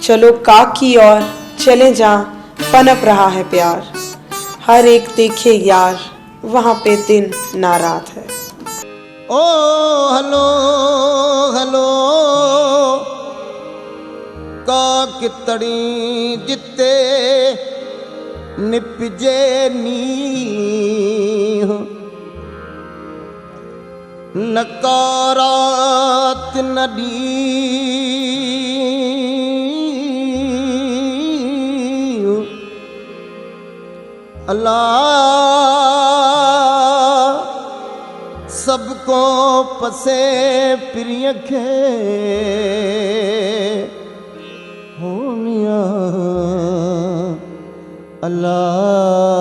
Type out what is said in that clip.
चलो काग की ओर चले जहाँ पनप रहा है प्यार। हर एक देखे यार वहाँ पे दिन ना रात है। ओ हलो हलो काग तड़ी जिते निपजे नी नकारात नदी अल्लाह सबको पसे प्रिय खे होनिया अल्लाह